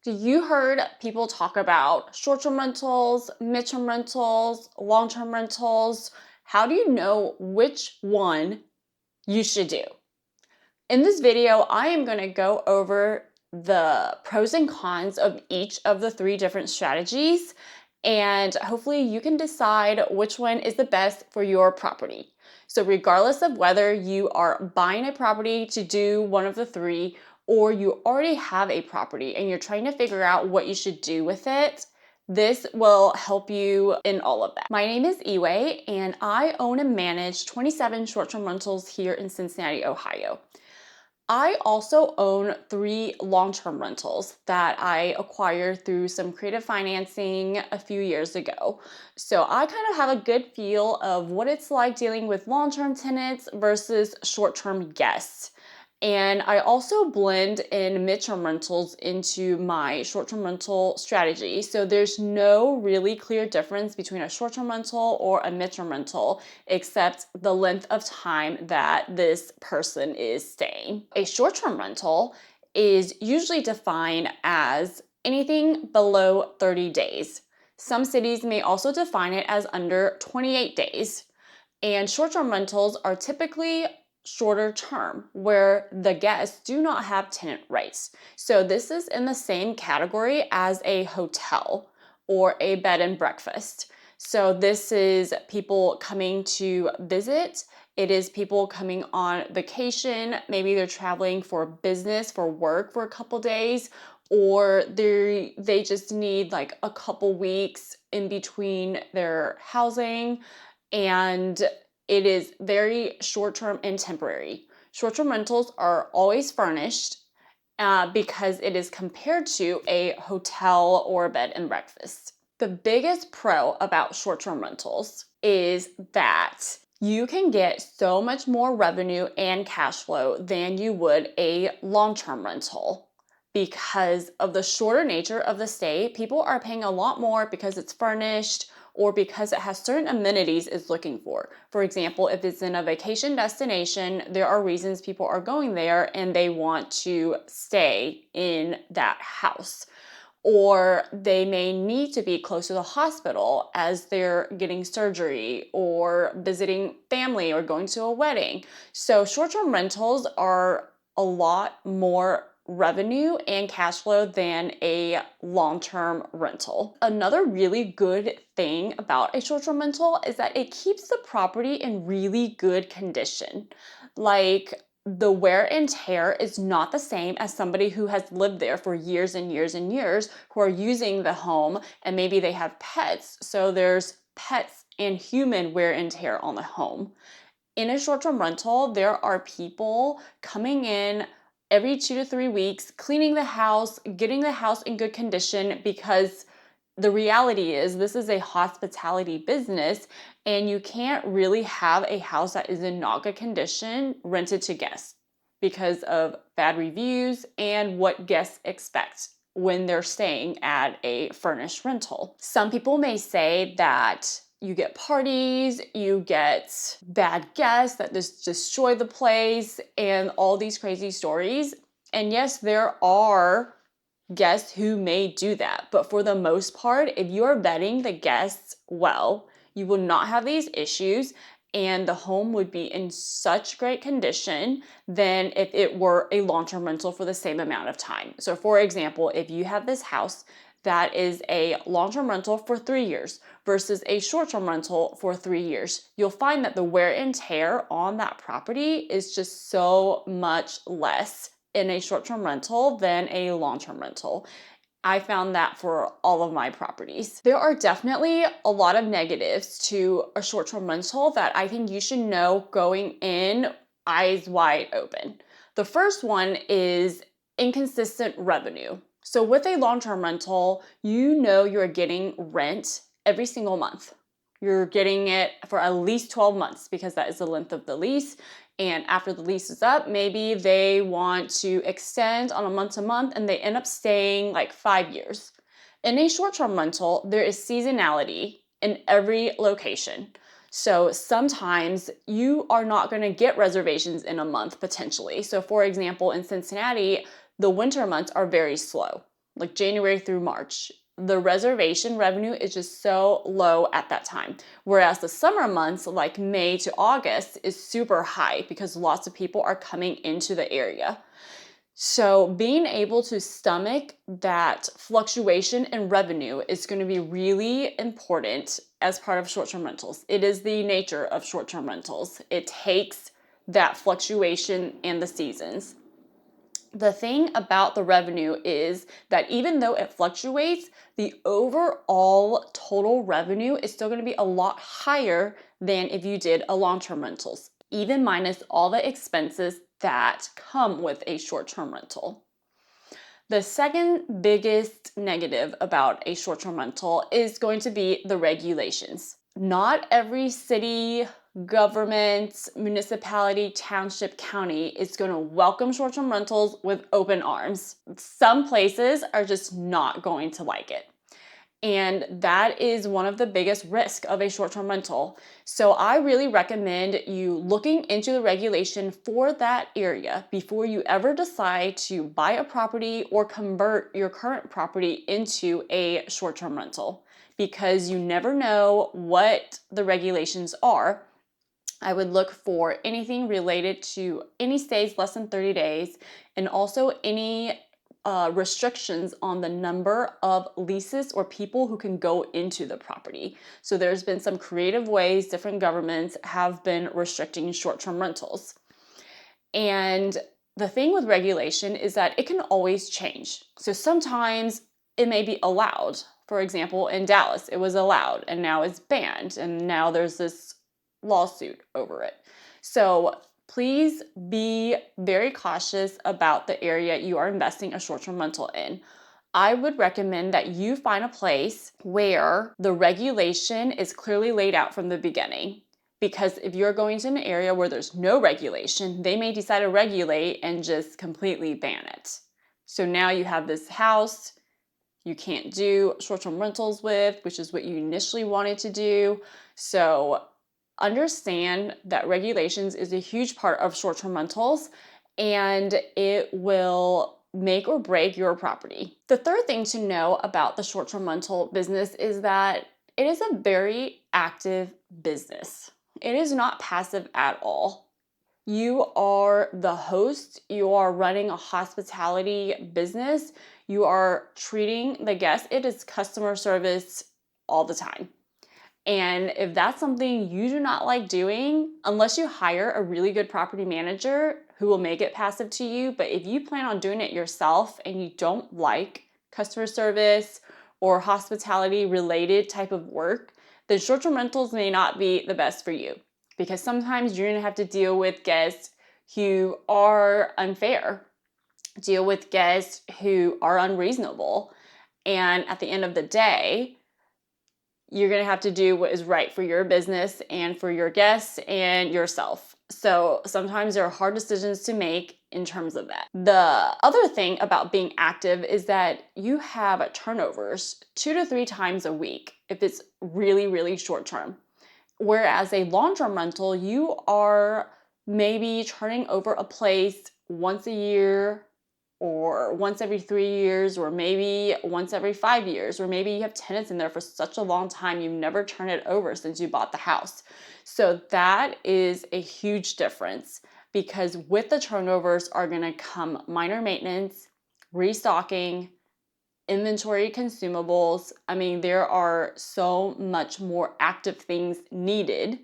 So you heard people talk about short-term rentals, mid-term rentals, long-term rentals. How do you know which one you should do? In this video, I am going to go over the pros and cons of each of the three different strategies, and hopefully you can decide which one is the best for your property. So regardless of whether you are buying a property to do one of the three, or you already have a property and you're trying to figure out what you should do with it, this will help you in all of that. My name is Yiwei, and I own and manage 27 short-term rentals here in Cincinnati, Ohio. I also own 3 long-term rentals that I acquired through some creative financing a few years ago. So I kind of have a good feel of what it's like dealing with long-term tenants versus short-term guests. And I also blend in midterm rentals into my short-term rental strategy. So there's no really clear difference between a short-term rental or a midterm rental, except the length of time that this person is staying. A short-term rental is usually defined as anything below 30 days. Some cities may also define it as under 28 days. And short-term rentals are typically shorter term where the guests do not have tenant rights. So this is in the same category as a hotel or a bed and breakfast. So this is people coming to visit. It is people coming on vacation. Maybe they're traveling for business, for work for a couple days, or they just need like a couple weeks in between their housing, and it is very short-term and temporary. Short-term rentals are always furnished because it is compared to a hotel or a bed and breakfast. The biggest pro about short-term rentals is that you can get so much more revenue and cash flow than you would a long-term rental. Because of the shorter nature of the stay, people are paying a lot more because it's furnished or because it has certain amenities it's looking for. For example, if it's in a vacation destination, there are reasons people are going there and they want to stay in that house. Or they may need to be close to the hospital as they're getting surgery or visiting family or going to a wedding. So short-term rentals are a lot more revenue and cash flow than a long-term rental. Another really good thing about a short-term rental is that it keeps the property in really good condition. Like, the wear and tear is not the same as somebody who has lived there for years and years and years, who are using the home, and maybe they have pets. So there's pets and human wear and tear on the home. In a short-term rental, there are people coming in every 2 to 3 weeks, cleaning the house, getting the house in good condition, because the reality is this is a hospitality business and you can't really have a house that is in not good condition rented to guests because of bad reviews and what guests expect when they're staying at a furnished rental. Some people may say that you get parties, you get bad guests that just destroy the place, and all these crazy stories. And yes, there are guests who may do that, but for the most part, if you're vetting the guests well, you will not have these issues, and the home would be in such great condition than if it were a long-term rental for the same amount of time. So for example, if you have this house that is a long-term rental for 3 years versus a short-term rental for 3 years, you'll find that the wear and tear on that property is just so much less in a short-term rental than a long-term rental. I found that for all of my properties. There are definitely a lot of negatives to a short-term rental that I think you should know going in eyes wide open. The first one is inconsistent revenue. So with a long-term rental, you know you're getting rent every single month. You're getting it for at least 12 months because that is the length of the lease. And after the lease is up, maybe they want to extend on a month to month and they end up staying like 5 years. In a short-term rental, there is seasonality in every location. So sometimes you are not going to get reservations in a month potentially. So for example, in Cincinnati, the winter months are very slow. like January through March, the reservation revenue is just so low at that time. Whereas the summer months, like May to August, is super high because lots of people are coming into the area. So being able to stomach that fluctuation in revenue is going to be really important as part of short-term rentals. It is the nature of short-term rentals. It takes that fluctuation and the seasons. The thing about the revenue is that even though it fluctuates, the overall total revenue is still going to be a lot higher than if you did a long-term rentals, even minus all the expenses that come with a short-term rental. The second biggest negative about a short-term rental is going to be the regulations. Not every city, government, municipality, township, county is going to welcome short-term rentals with open arms. Some places are just not going to like it. And that is one of the biggest risks of a short-term rental. So I really recommend you looking into the regulation for that area before you ever decide to buy a property or convert your current property into a short-term rental, because you never know what the regulations are. I would look for anything related to any stays less than 30 days and also any restrictions on the number of leases or people who can go into the property. So there's been some creative ways different governments have been restricting short-term rentals. And the thing with regulation is that it can always change. So sometimes it may be allowed. For example, in Dallas, it was allowed and now it's banned, and now there's this lawsuit over it. So please be very cautious about the area you are investing a short-term rental in. I would recommend that you find a place where the regulation is clearly laid out from the beginning. Because if you're going to an area where there's no regulation, they may decide to regulate and just completely ban it. So now you have this house you can't do short-term rentals with, which is what you initially wanted to do. So understand that regulations is a huge part of short-term rentals, and it will make or break your property. The third thing to know about the short-term rental business is that it is a very active business. It is not passive at all. You are the host, you are running a hospitality business, you are treating the guests. It is customer service all the time. And if that's something you do not like doing, unless you hire a really good property manager who will make it passive to you, but if you plan on doing it yourself and you don't like customer service or hospitality related type of work, then short-term rentals may not be the best for you, because sometimes you're gonna have to deal with guests who are unfair, deal with guests who are unreasonable, and at the end of the day, you're going to have to do what is right for your business and for your guests and yourself. So sometimes there are hard decisions to make in terms of that. The other thing about being active is that you have turnovers 2 to 3 times a week if it's really, really short term. Whereas a long-term rental, you are maybe turning over a place once a year, or once every 3 years, or maybe once every 5 years, or maybe you have tenants in there for such a long time you've never turned it over since you bought the house. So that is a huge difference, because with the turnovers are going to come minor maintenance, restocking, inventory consumables. I mean, there are so much more active things needed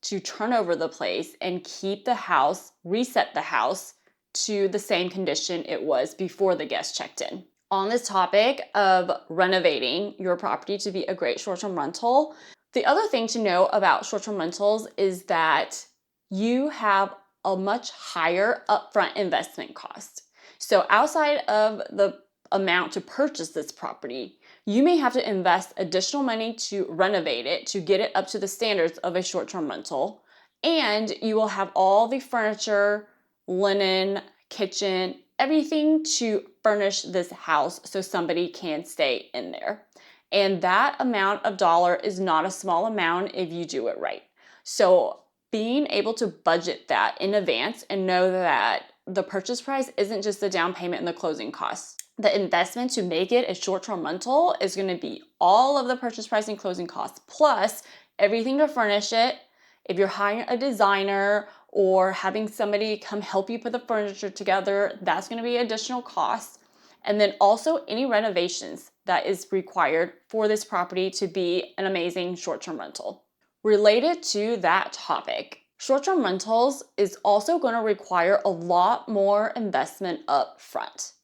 to turn over the place and keep the house, reset the house to the same condition it was before the guests checked in. On this topic of renovating your property to be a great short-term rental, the other thing to know about short-term rentals is that you have a much higher upfront investment cost. So outside of the amount to purchase this property, you may have to invest additional money to renovate it, to get it up to the standards of a short-term rental, and you will have all the furniture, linen, kitchen, everything to furnish this house so somebody can stay in there. And that amount of dollar is not a small amount if you do it right. So being able to budget that in advance and know that the purchase price isn't just the down payment and the closing costs. the investment to make it a short-term rental is going to be all of the purchase price and closing costs, plus everything to furnish it. If you're hiring a designer or having somebody come help you put the furniture together, that's going to be additional costs. And then also any renovations that is required for this property to be an amazing short-term rental. Related to that topic, short-term rentals is also going to require a lot more investment up front.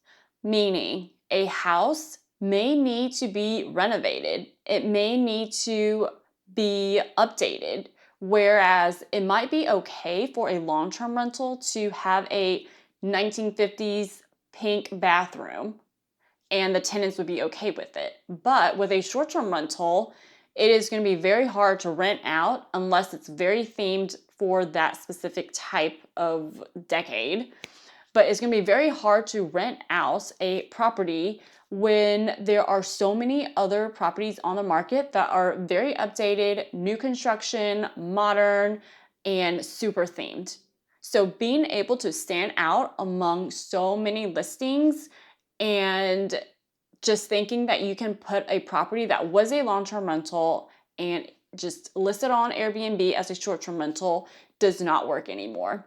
Meaning a house may need to be renovated. It may need to be updated, whereas it might be okay for a long-term rental to have a 1950s pink bathroom and the tenants would be okay with it. But with a short-term rental, it is going to be very hard to rent out unless it's very themed for that specific type of decade. But it's going to be very hard to rent out a property when there are so many other properties on the market that are very updated, new construction, modern, and super themed. So being able to stand out among so many listings and just thinking that you can put a property that was a long-term rental and just list it on Airbnb as a short-term rental does not work anymore.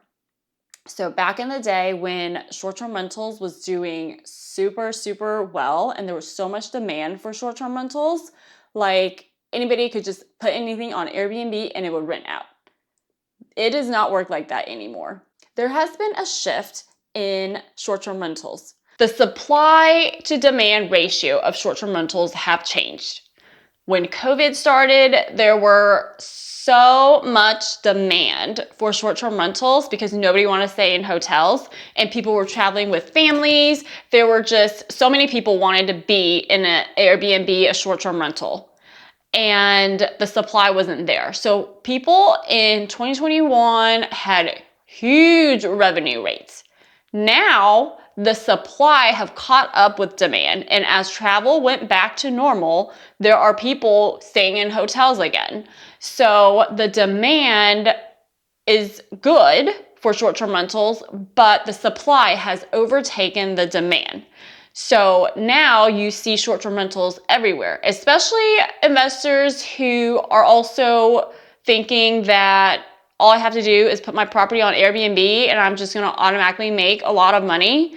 So back in the day when short-term rentals was doing super, super well and there was so much demand for short-term rentals, like anybody could just put anything on Airbnb and it would rent out. It does not work like that anymore. There has been a shift in short-term rentals. The supply to demand ratio of short-term rentals have changed. When COVID started, there were so much demand for short-term rentals because nobody wanted to stay in hotels and people were traveling with families. There were just so many people wanted to be in an Airbnb, a short-term rental, and the supply wasn't there. So people in 2021 had huge revenue rates. Now the supply have caught up with demand, and as travel went back to normal, there are people staying in hotels again. So the demand is good for short-term rentals, but the supply has overtaken the demand. So now you see short-term rentals everywhere, especially investors who are also thinking that all I have to do is put my property on Airbnb and I'm just going to automatically make a lot of money.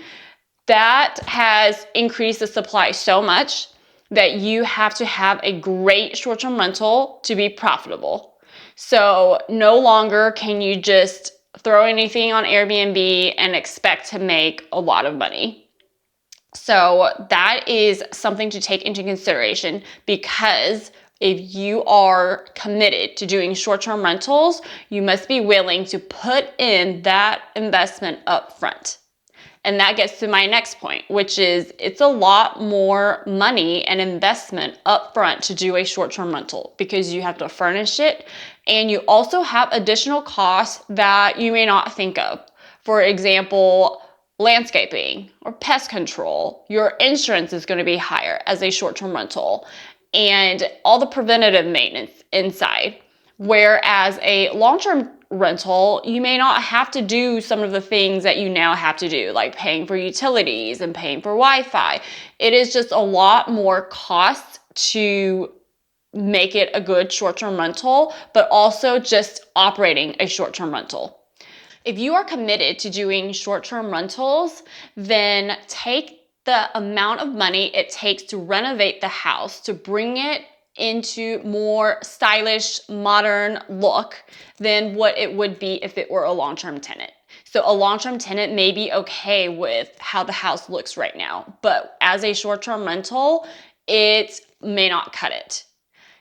That has increased the supply so much that you have to have a great short-term rental to be profitable. So no longer can you just throw anything on Airbnb and expect to make a lot of money. So that is something to take into consideration, because if you are committed to doing short-term rentals, you must be willing to put in that investment up front. And that gets to my next point, which is it's a lot more money and investment up front to do a short-term rental because you have to furnish it and you also have additional costs that you may not think of. For example, landscaping or pest control. Your insurance is going to be higher as a short-term rental, and all the preventative maintenance inside. Whereas a long-term rental, you may not have to do some of the things that you now have to do, like paying for utilities and paying for Wi-Fi. It is just a lot more cost to make it a good short-term rental, but also just operating a short-term rental. If you are committed to doing short-term rentals, then take the amount of money it takes to renovate the house, to bring it into more stylish, modern look than what it would be if it were a long-term tenant. So a long-term tenant may be okay with how the house looks right now, but as a short-term rental, it may not cut it.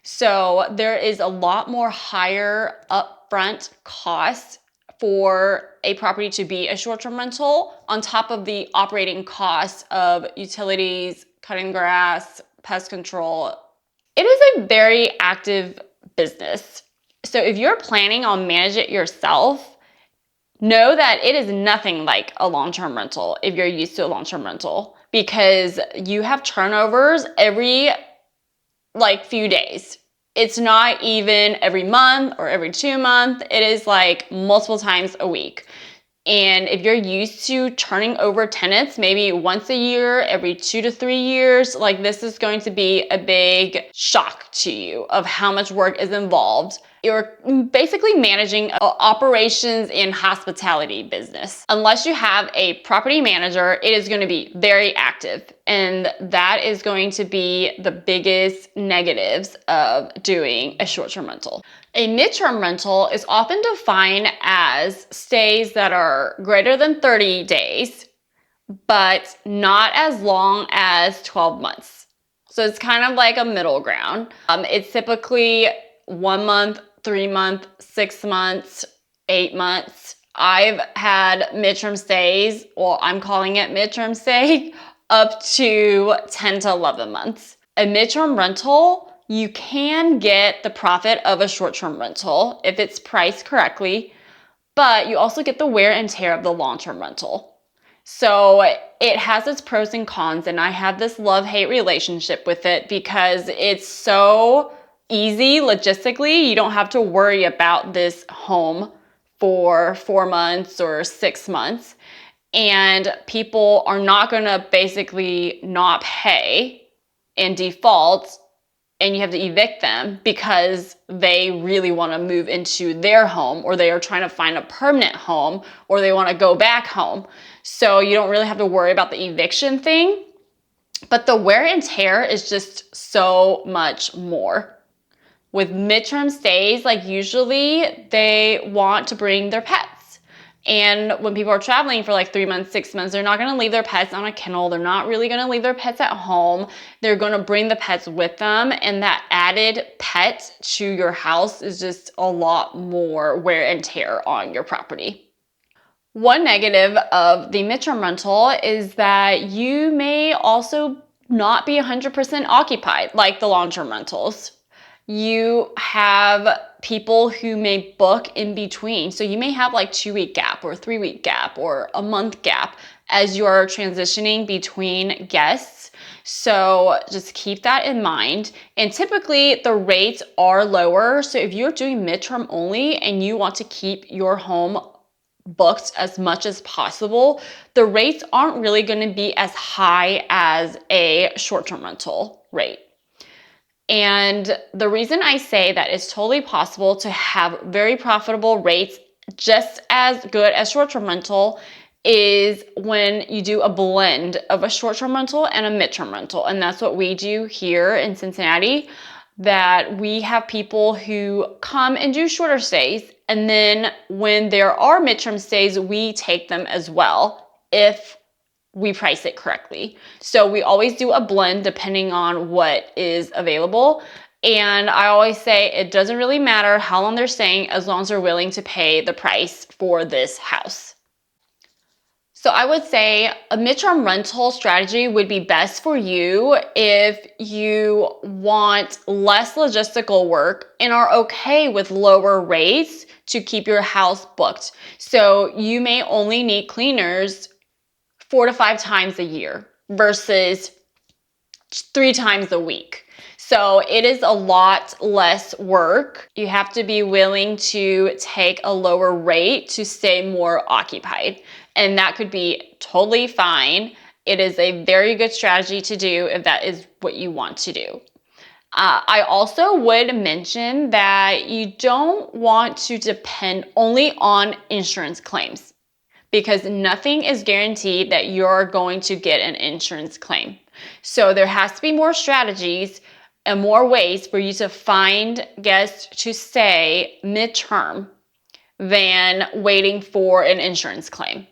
So there is a lot more higher upfront cost for a property to be a short-term rental on top of the operating costs of utilities, cutting grass, pest control. It is a very active business. So if you're planning on managing it yourself, know that it is nothing like a long-term rental if you're used to a long-term rental, because you have turnovers every few days. It's not even every month or every 2 months. It is like multiple times a week. And if you're used to turning over tenants maybe once a year, every 2 to 3 years, like this is going to be a big shock to you of how much work is involved. You're basically managing operations in hospitality business. Unless you have a property manager, it is going to be very active. And that is going to be the biggest negatives of doing a short-term rental. A midterm rental is often defined as stays that are greater than 30 days, but not as long as 12 months. So it's kind of like a middle ground. It's typically 1 month, 3 months, 6 months, 8 months. I've had midterm stays, well, I'm calling it midterm stay, up to 10 to 11 months. A midterm rental, you can get the profit of a short-term rental if it's priced correctly, but you also get the wear and tear of the long-term rental. So it has its pros and cons, and I have this love-hate relationship with it because it's so easy logistically. You don't have to worry about this home for 4 months or 6 months, and people are not going to basically not pay and default, and you have to evict them because they really want to move into their home, or they are trying to find a permanent home, or they want to go back home. So you don't really have to worry about the eviction thing, but the wear and tear is just so much more. With midterm stays, like usually they want to bring their pets. And when people are traveling for like 3 months, 6 months, they're not going to leave their pets on a kennel. They're not really going to leave their pets at home. They're going to bring the pets with them. And that added pet to your house is just a lot more wear and tear on your property. One negative of the midterm rental is that you may also not be 100% occupied like the long-term rentals. You have people who may book in between. So you may have like 2-week gap or 3-week gap or a month gap as you're transitioning between guests. So just keep that in mind. And typically the rates are lower. So if you're doing midterm only and you want to keep your home booked as much as possible, the rates aren't really going to be as high as a short-term rental rate. And the reason I say that it's totally possible to have very profitable rates just as good as short-term rental is when you do a blend of a short-term rental and a midterm rental. And that's what we do here in Cincinnati, that we have people who come and do shorter stays. And then when there are midterm stays, we take them as well if we price it correctly. So we always do a blend depending on what is available. And I always say it doesn't really matter how long they're staying as long as they're willing to pay the price for this house. So I would say a midterm rental strategy would be best for you if you want less logistical work and are okay with lower rates to keep your house booked. So you may only need cleaners 4 to 5 times a year versus 3 times a week. So it is a lot less work. You have to be willing to take a lower rate to stay more occupied. And that could be totally fine. It is a very good strategy to do if that is what you want to do. I also would mention that you don't want to depend only on insurance claims, because nothing is guaranteed that you're going to get an insurance claim. So there has to be more strategies and more ways for you to find guests to stay midterm than waiting for an insurance claim.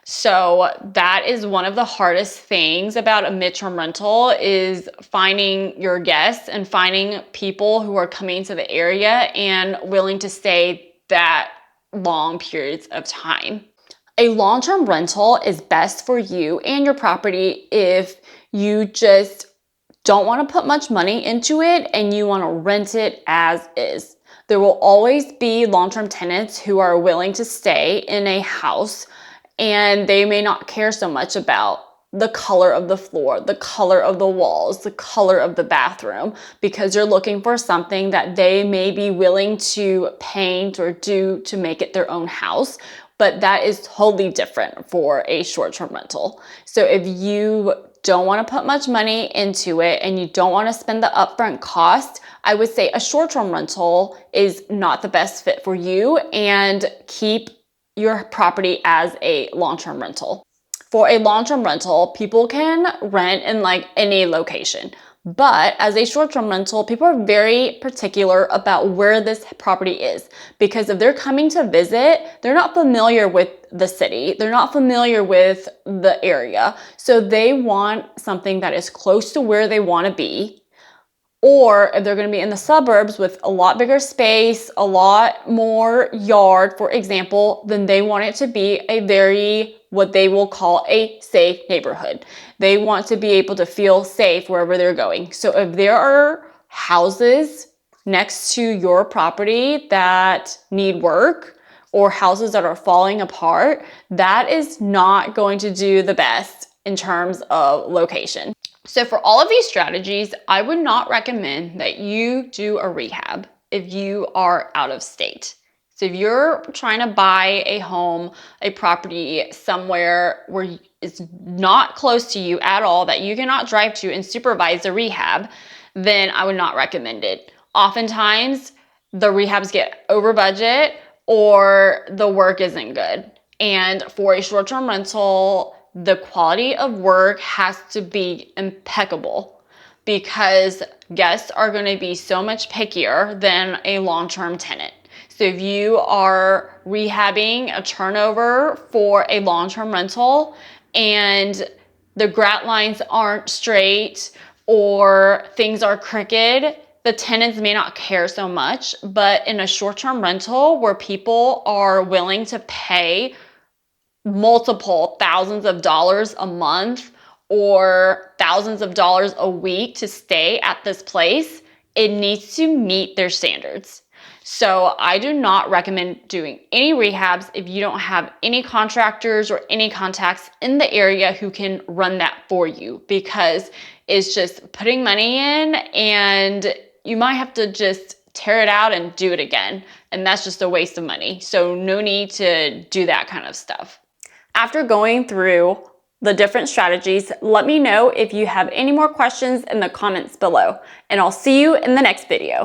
So that is one of the hardest things about a midterm rental, is finding your guests and finding people who are coming to the area and willing to stay that long periods of time. A long-term rental is best for you and your property if you just don't want to put much money into it and you want to rent it as is. There will always be long-term tenants who are willing to stay in a house, and they may not care so much about the color of the floor, the color of the walls, the color of the bathroom, because you're looking for something that they may be willing to paint or do to make it their own house. but that is totally different for a short-term rental. So if you don't want to put much money into it and you don't want to spend the upfront cost, I would say a short-term rental is not the best fit for you, and keep your property as a long-term rental. For a long-term rental, people can rent in like any location. But as a short-term rental, people are very particular about where this property is, because if they're coming to visit, they're not familiar with the city. They're not familiar with the area. So they want something that is close to where they want to be. Or if they're going to be in the suburbs with a lot bigger space, a lot more yard, for example, then they want it to be a very, what they will call a safe neighborhood. They want to be able to feel safe wherever they're going. So if there are houses next to your property that need work, or houses that are falling apart, that is not going to do the best in terms of location. So for all of these strategies, I would not recommend that you do a rehab if you are out of state. So if you're trying to buy a home, a property somewhere where it's not close to you at all, that you cannot drive to and supervise a rehab, then I would not recommend it. Oftentimes, the rehabs get over budget or the work isn't good. And for a short-term rental, the quality of work has to be impeccable, because guests are going to be so much pickier than a long-term tenant. So if you are rehabbing a turnover for a long-term rental and the grat lines aren't straight or things are crooked, the tenants may not care so much. But in a short-term rental where people are willing to pay multiple thousands of dollars a month or thousands of dollars a week to stay at this place, it needs to meet their standards. So I do not recommend doing any rehabs if you don't have any contractors or any contacts in the area who can run that for you, because it's just putting money in and you might have to just tear it out and do it again. And that's just a waste of money. So no need to do that kind of stuff. After going through the different strategies, let me know if you have any more questions in the comments below, and I'll see you in the next video.